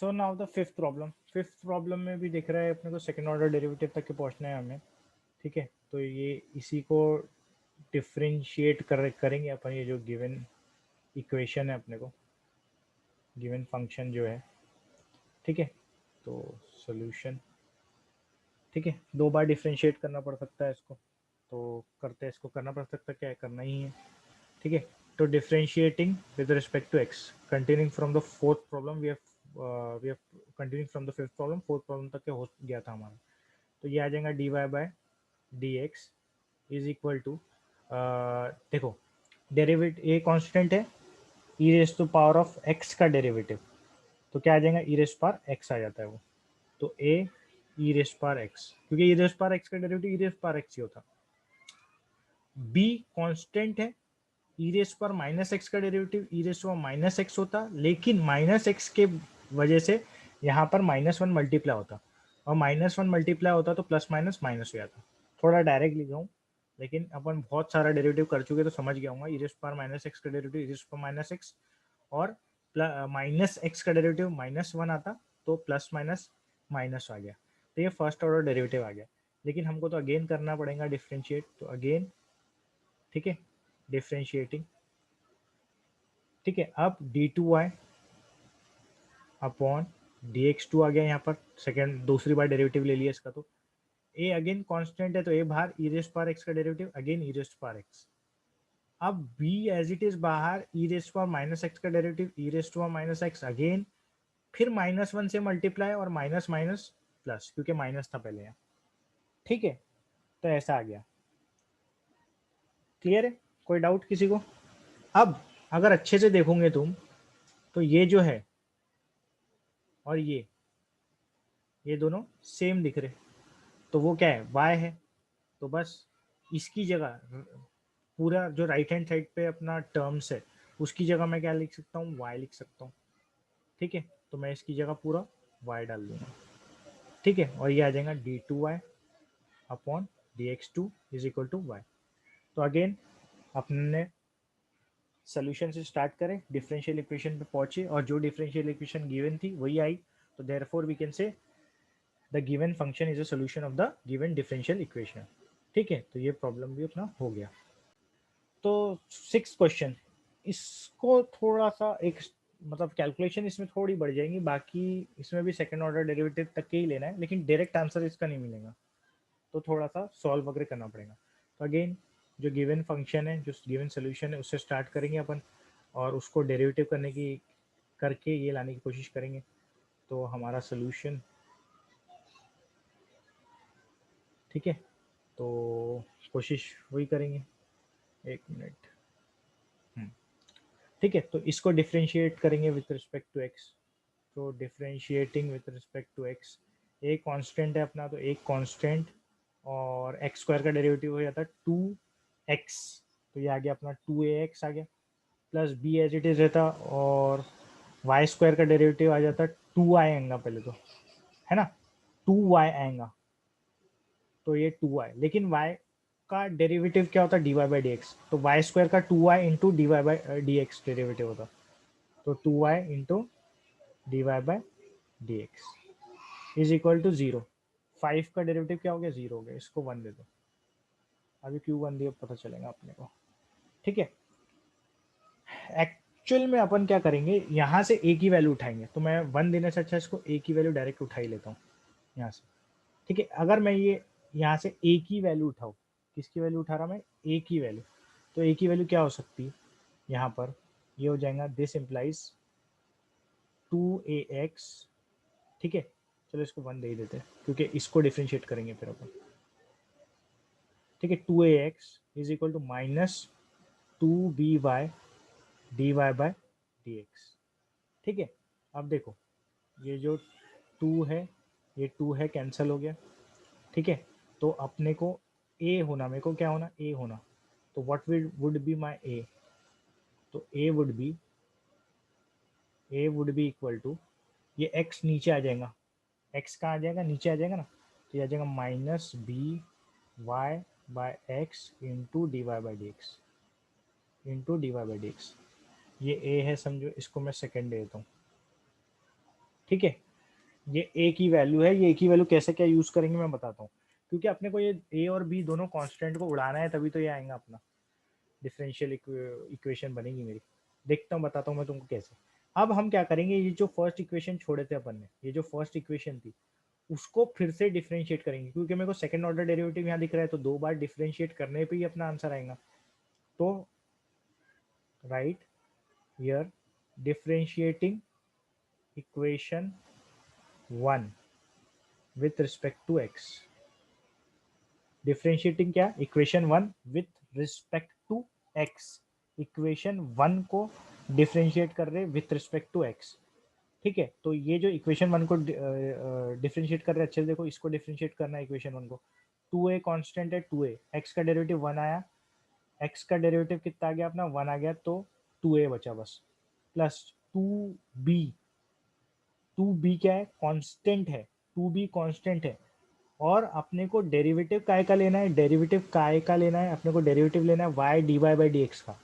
So now the fifth problem में भी दिख रहा है अपने को सेकंड ऑर्डर डेरिवेटिव तक के पहुंचना है हमें। ठीक है, तो ये इसी को डिफरेंशिएट करेंगे अपन, ये जो गिवन इक्वेशन है अपने को, गिवन फंक्शन जो है। ठीक है, तो सॉल्यूशन, ठीक है, दो बार डिफरेंशिएट करना पड़ सकता है इसको, तो करते हैं, इसको करना पड़ सकता है, क्या है, करना ही है। ठीक है, तो differentiating with respect to x, continuing from the fourth problem, we have continuing from the fifth problem, fourth problem तक के हो गया था हमारा। तो ये आ जाएगा d y by d x is equal to, देखो डेरिवेटिव ए कांस्टेंट है, e raise to power of x का डेरिवेटिव, तो क्या आ जाएगा, ई रेस पावर एक्स आ जाता है वो। तो a e raise power x, क्योंकि ई रेस पावर एक्स का derivative e raise power x ही होता। बी कांस्टेंट है, ई रेस पर माइनस एक्स का डेरिवेटिव ई रेस पर माइनस एक्स होता, लेकिन माइनस एक्स के वजह से यहाँ पर माइनस वन मल्टीप्लाई होता, और माइनस वन मल्टीप्लाई होता तो प्लस माइनस माइनस हो जाता। थोड़ा डायरेक्ट लिखा हूँ, लेकिन अपन बहुत सारा डेरिवेटिव कर चुके तो समझ गया हूँ। ई रेस पर माइनस एक्स का डेरिवेटिव ई रेस पर माइनस एक्स, और माइनस एक्स का डेरिवेटिव माइनस वन आता, तो प्लस माइनस माइनस आ गया। तो ये फर्स्ट ऑर्डर डेरिवेटिव आ गया, लेकिन हमको तो अगेन करना पड़ेगा डिफ्रेंशिएट, तो अगेन, ठीक है, डिफ्रेंशिएटिंग। ठीक है, अब d two y upon d x two आ गया यहाँ पर, सेकेंड दूसरी बार डेरिवेटिव ले लिया इसका। तो ए अगेन कांस्टेंट है, तो ए बाहर, ई रेस्ट पावर एक्स का derivative again e raised power x. अब बी एज इट इज बाहर, e raised power minus x का derivative e raised power minus x again, फिर माइनस वन से multiply और माइनस माइनस प्लस, क्योंकि minus था पहले यहाँ। ठीक है, तो ऐसा आ गया। क्लियर है, कोई डाउट किसी को? अब अगर अच्छे से देखोगे तुम, तो ये जो है और ये दोनों सेम दिख रहे, तो वो क्या है, y है। तो बस इसकी जगह पूरा जो राइट हैंड साइड पे अपना टर्म्स है, उसकी जगह मैं क्या लिख सकता हूँ, y लिख सकता हूँ। ठीक है, तो मैं इसकी जगह पूरा y डाल दूंगा। ठीक है, और ये आ जाएगा d two y upon d x two is equal to y. तो अगेन अपने सोल्यूशन से स्टार्ट करें, डिफरेंशियल इक्वेशन पे पहुंचे, और जो डिफरेंशियल इक्वेशन गिवन थी वही आई, तो therefore we can say the given function is a solution of the given differential equation. ठीक है, तो ये प्रॉब्लम भी अपना हो गया। तो सिक्स क्वेश्चन, इसको थोड़ा सा एक, मतलब कैलकुलेशन इसमें थोड़ी बढ़ जाएंगी, बाकी इसमें भी सेकंड ऑर्डर डेरिवेटिव तक के ही लेना है, लेकिन डायरेक्ट आंसर इसका नहीं मिलेगा, तो थोड़ा सा सॉल्व वगैरह करना पड़ेगा। तो अगेन जो गिवन फंक्शन है, जो गिवन सोल्यूशन है, उससे स्टार्ट करेंगे अपन, और उसको डेरिवेटिव करने की करके ये लाने की कोशिश करेंगे। तो हमारा सोल्यूशन, ठीक है, तो कोशिश वही करेंगे। एक मिनट। ठीक है, तो इसको डिफरेंशिएट करेंगे विथ रिस्पेक्ट टू एक्स। तो differentiating with respect to x, a constant है अपना, तो एक कांस्टेंट, और एक्स स्क्वायर का डेरिवेटिव हो जाता है टू एक्स, तो ये आ गया अपना टू ए एक्स आ गया, plus b as it is रहता, और वाई स्क्वायर का डेरिवेटिव आ जाता टू आई आएगा पहले तो, है ना, टू वाई आएगा, तो ये टू वाई, लेकिन वाई का डेरिवेटिव क्या होता है, d y by d x, तो वाई स्क्वायर का two y into d y by d x derivative होता, तो two y into d y by d x is equal to zero. Five का derivative क्या हो गया, जीरो हो गया, इसको वन दे दो, अभी क्यों वन दिया पता चलेगा अपने को। ठीक है, एक्चुअल में अपन क्या करेंगे, यहाँ से ए की वैल्यू उठाएंगे, तो मैं वन देने से अच्छा इसको ए की वैल्यू डायरेक्ट उठा ही लेता हूँ यहाँ से। ठीक है, अगर मैं ये यहाँ से ए की वैल्यू उठाऊँ, किसकी वैल्यू उठा रहा मैं, ए की वैल्यू, तो ए की वैल्यू क्या हो सकती है यहाँ पर, ये हो जाएगा, this implies two a x. ठीक है, चलो इसको वन दे ही देते हैं, क्योंकि इसको डिफ्रेंशिएट करेंगे फिर अपन। ठीक है, two a x is equal to minus two b y d y by d x. ठीक है, अब देखो ये जो टू है, ये टू है, कैंसिल हो गया। ठीक है, तो अपने को ए होना, मेरे को क्या होना, ए होना, तो what would be my A, तो ए वुड बी इक्वल टू, ये एक्स नीचे आ जाएगा, एक्स कहाँ आ जाएगा, नीचे आ जाएगा ना, तो ये आ जाएगा minus b y by x into d y by d x, ये ए है समझो, इसको मैं सेकेंड दे देता हूँ। ठीक है, ये ए की वैल्यू है, ये ए की वैल्यू कैसे क्या यूज करेंगे मैं बताता हूँ, क्योंकि अपने को ये ए और बी दोनों कांस्टेंट को उड़ाना है, तभी तो ये आएगा अपना डिफरेंशियल इक्वेशन बनेगी मेरी। देखता हूँ, बताता हूँ मैं तुमको कैसे। अब हम क्या करेंगे, ये जो फर्स्ट इक्वेशन छोड़े थे अपन ने, ये जो फर्स्ट इक्वेशन थी उसको फिर से डिफरेंशिएट करेंगे, क्योंकि मेरे को सेकंड ऑर्डर डेरिवेटिव यहाँ दिख रहा है, तो 2 बार डिफरेंशिएट करने पे ही अपना आंसर आएगा। तो right here differentiating equation 1 with respect to x. Differentiating क्या, equation 1 with respect to x. Equation 1 को डिफरेंशिएट कर रहे विथ रिस्पेक्ट टू एक्स। ठीक है, तो ये जो इक्वेशन 1 को डिफरेंशिएट कर रहे हैं, अच्छे से देखो, इसको डिफरेंशिएट करना है इक्वेशन 1 को। 2a कांस्टेंट है, 2a, x का डेरिवेटिव 1 आया, x का डेरिवेटिव कितना आ गया अपना, 1 आ गया, तो 2a बचा बस, प्लस 2b। 2b क्या है, कांस्टेंट है, 2b कांस्टेंट है। और अपने को डेरिवेटिव काय का लेना है, डेरिवेटिव काय का लेना है अपने को, डेरिवेटिव लेना है y dy by d x का।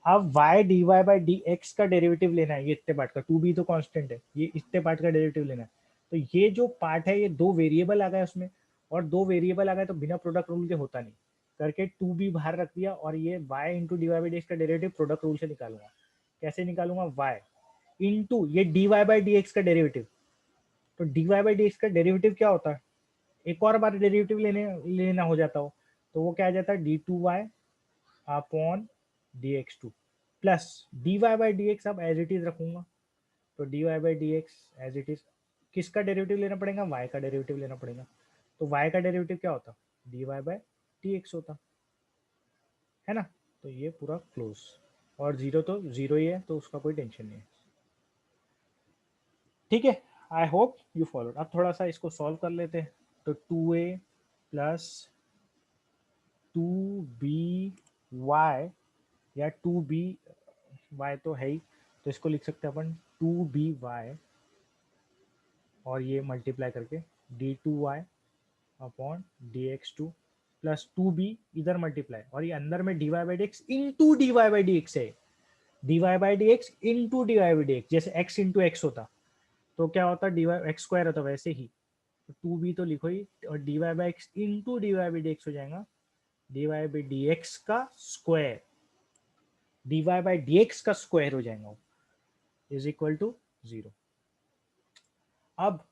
अब y dy by d x का डेरिवेटिव लेना है, ये इतने पार्ट का, 2b तो कांस्टेंट है, ये इतने पार्ट का डेरिवेटिव लेना है। तो ये जो पार्ट है, ये 2 वेरिएबल आ गए उसमें, और 2 वेरिएबल आ गए तो बिना प्रोडक्ट रूल के होता नहीं, करके 2b बाहर रख दिया, और ये y into d y by d x का डेरिवेटिव प्रोडक्ट रूल से निकालूंगा। कैसे निकालूंगा, y इंटू ये dy बाई डी एक्स का डेरिवेटिव। तो dy बाई डी एक्स का डेरिवेटिव क्या होता है, एक और बार डेरिवेटिव लेना हो जाता हो, तो वो क्या आ जाता है, d2y upon dx2 plus dy by d x. अब एज इट इज रखूंगा, तो dy by d x as it is, किसका डेरिवेटिव लेना पड़ेगा, y का डेरिवेटिव लेना पड़ेगा। तो y का डेरिवेटिव क्या होता, dy बाई डी एक्स होता है ना। तो ये पूरा क्लोज, और जीरो तो जीरो ही है, तो उसका कोई टेंशन नहीं है। ठीक है, आई होप यू फॉलो। अब थोड़ा सा इसको सॉल्व कर लेते हैं। तो 2a प्लस 2by या 2by तो है ही, तो इसको लिख सकते हैं अपन 2by, और ये मल्टीप्लाई करके d2y upon dx2 plus 2b इधर मल्टीप्लाई, और ये अंदर में dy by d x into d y by d x है, dy by d x into d y by d x, जैसे x इंटू एक्स होता तो क्या होता, डी वाई एक्स स्क्वायर होता, वैसे ही तो 2b तो लिखो ही, और dy by x into d y by d x हो जाएगा, dy बाई डी एक्स का square, dy by d x का स्क्वायर हो जाएगा, इज इक्वल टू 0। अब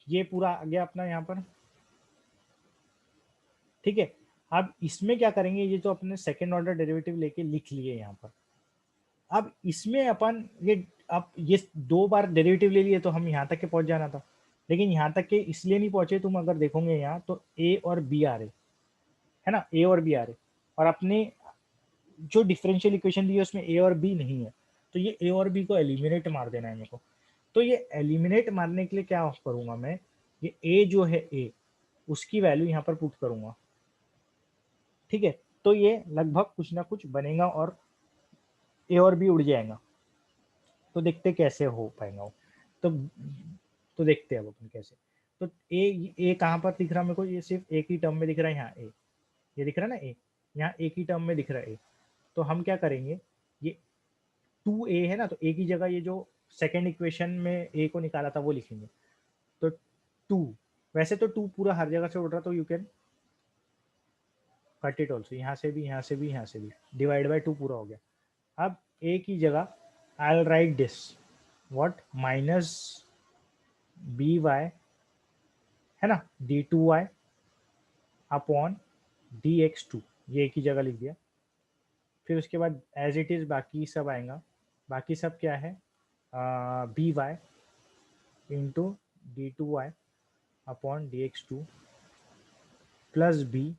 ये पूरा आ गया अपना यहाँ पर। ठीक है, अब इसमें क्या करेंगे, ये जो अपने सेकेंड ऑर्डर डेरिवेटिव लेके लिख लिए यहाँ पर, अब इसमें अपन ये, अब ये 2 बार डेरिवेटिव ले लिए, तो हम यहाँ तक के पहुंच जाना था, लेकिन यहाँ तक के इसलिए नहीं पहुंचे, तुम अगर देखोगे यहाँ तो a और b आ रहे है ना, a और b आ रहे, और अपने जो डिफरेंशियल इक्वेशन दी है उसमें a और b नहीं है, तो ये a और b को एलिमिनेट मार देना है मेरे को। तो ये एलिमिनेट मारने के लिए क्या करूंगा मैं, ये a जो है a, उसकी वैल्यू यहाँ पर पुट करूंगा। ठीक है, तो ये लगभग कुछ ना कुछ बनेगा, और a और b उड़ जाएगा। तो देखते कैसे हो पाएगा वो, तो देखते हैं अब अपन कैसे। तो ए कहाँ पर दिख रहा मेरे को, ये सिर्फ एक ही टर्म में दिख रहा है, यहाँ ए, ये दिख रहा है ना ए, यहाँ एक ही टर्म में दिख रहा है ए। तो हम क्या करेंगे, ये 2a है ना, तो a की जगह ये जो सेकेंड इक्वेशन में a को निकाला था वो लिखेंगे। तो 2, वैसे तो 2 पूरा हर जगह से उड़ रहा, तो you can cut it also, यहाँ से भी, यहाँ से भी, यहाँ से भी, डिवाइड बाई 2 पूरा हो गया। अब a की जगह I will write this what, minus b y है ना, d2y अपॉन dx2, ये एक ही जगह लिख दिया। फिर उसके बाद एज इट इज बाकी सब आएगा, बाकी सब क्या है, b y into d2y upon dx2 plus b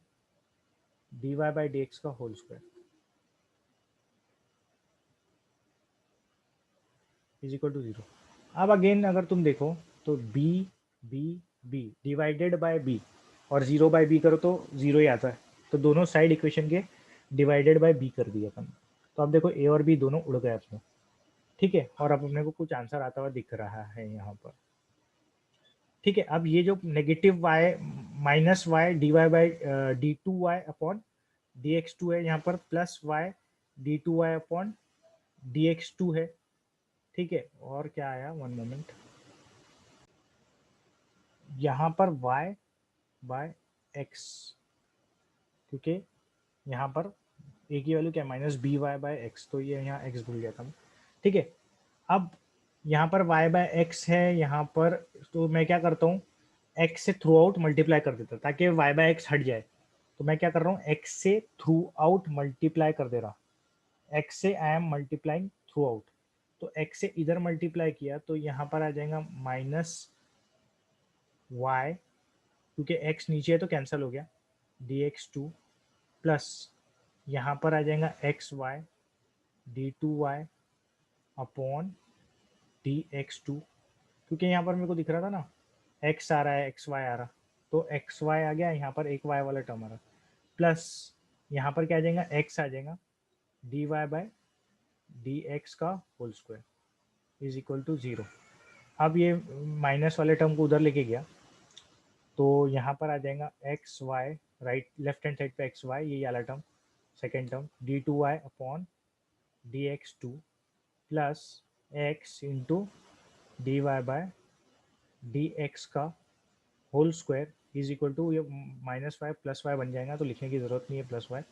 dy by dx का whole square is equal to 0। अब अगेन अगर तुम देखो तो b b b divided by b, और 0 बाय b करो तो 0 ही आता है, तो दोनों साइड इक्वेशन के डिवाइडेड बाय b कर दिया अपन। तो अब देखो a और b दोनों उड़ गए अपने। ठीक है, और अब अपने को कुछ आंसर आता हुआ दिख रहा है यहाँ पर। ठीक है, अब ये जो negative y minus y d y by d2y upon dx2 है, यहाँ पर plus y d2y upon dx2 है। ठीक है, और क्या आया, वन मोमेंट, यहाँ पर y बाय x, क्योंकि यहाँ पर a की वैल्यू क्या minus b y by x, तो ये यहाँ x भूल गया था मैं, ठीक है। अब यहाँ पर y बाय एक्स है यहाँ पर, तो मैं क्या करता हूँ x से थ्रू आउट मल्टीप्लाई कर देता ताकि y बाय एक्स हट जाए। तो मैं क्या कर रहा हूँ x से थ्रू आउट मल्टीप्लाई कर दे रहा, x से I am multiplying through out. तो x से इधर मल्टीप्लाई किया तो यहाँ पर आ जाएगा माइनस y, क्योंकि x नीचे है तो कैंसिल हो गया, dx2 प्लस यहाँ पर आ जाएगा xy d2y अपॉन dx2, क्योंकि यहाँ पर मेरे को दिख रहा था ना x आ रहा है xy आ रहा, तो xy आ गया, यहाँ पर एक y वाला टर्म आ रहा, प्लस यहाँ पर क्या आ जाएगा x आ जाएगा dy बाय dx का whole square is equal to 0। अब ये माइनस वाले टर्म को उधर लेके गया तो यहाँ पर आ जाएगा x y, right left hand side पे एक्स वाई, ये वाला term second term d two y upon d x two plus x into d y by d x का whole square is equal to, ये minus y plus y बन जाएगा तो लिखने की ज़रूरत नहीं है प्लस वाई,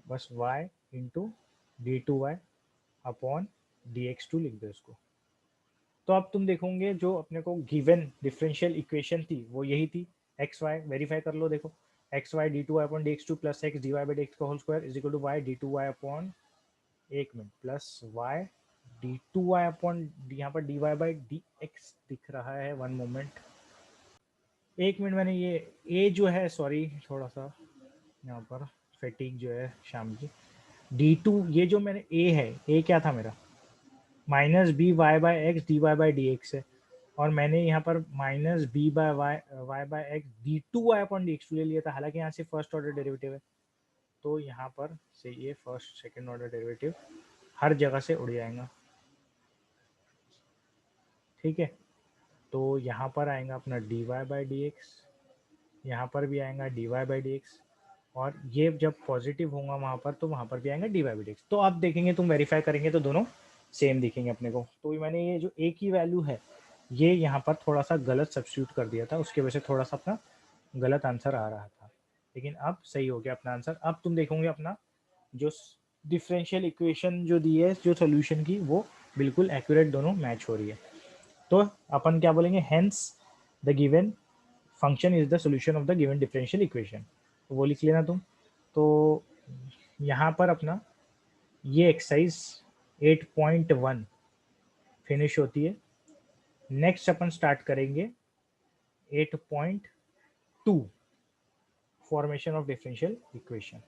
बस y into d two y upon d x two लिख दो इसको। तो अब तुम देखोगे जो अपने को गिवन डिफरेंशियल इक्वेशन थी वो यही थी, एक्स वाई वेरीफाई कर लो, देखो x y d two y upon d x two plus x d y by d x का whole square is equal to y d two y upon, एक minute, plus y d two y upon यहाँ पर d y by d x दिख रहा है, one moment, एक minute, मैंने ये ए जो है, सॉरी थोड़ा सा यहाँ पर फैटिक जो है शाम की, डी टू ये जो मैंने ए है, ए क्या था मेरा minus b y by x d y by d x है, और मैंने यहाँ पर minus b by y y by x d two y upon d x two ले लिया था, हालांकि यहाँ से फर्स्ट ऑर्डर डेरिवेटिव है, तो यहाँ पर से ये फर्स्ट सेकंड ऑर्डर डेरिवेटिव हर जगह से उड़ जाएगा, ठीक है। तो यहाँ पर आएगा अपना d y by d x, यहाँ पर भी आएगा d y by d x, और ये जब पॉजिटिव होगा वहाँ पर तो वहाँ पर भी आएगा d y by d x. तो आप देखेंगे, तुम वेरीफाई करेंगे तो दोनों सेम दिखेंगे अपने को। तो मैंने ये जो ए की वैल्यू है ये यहाँ पर थोड़ा सा गलत सब्स्टिट्यूट कर दिया था, उसकी वजह से थोड़ा सा अपना गलत आंसर आ रहा था, लेकिन अब सही हो गया अपना आंसर। अब तुम देखोगे अपना जो डिफरेंशियल इक्वेशन जो दी है जो सोल्यूशन की, वो बिल्कुल एक्यूरेट दोनों मैच हो रही है। तो अपन क्या बोलेंगे, hence the given function is the solution of the given differential equation, तो वो लिख लेना तुम। तो यहाँ पर अपना ये एक्सरसाइज 8.1 फिनिश होती है। नेक्स्ट अपन स्टार्ट करेंगे 8.2 फॉर्मेशन ऑफ डिफरेंशियल इक्वेशन।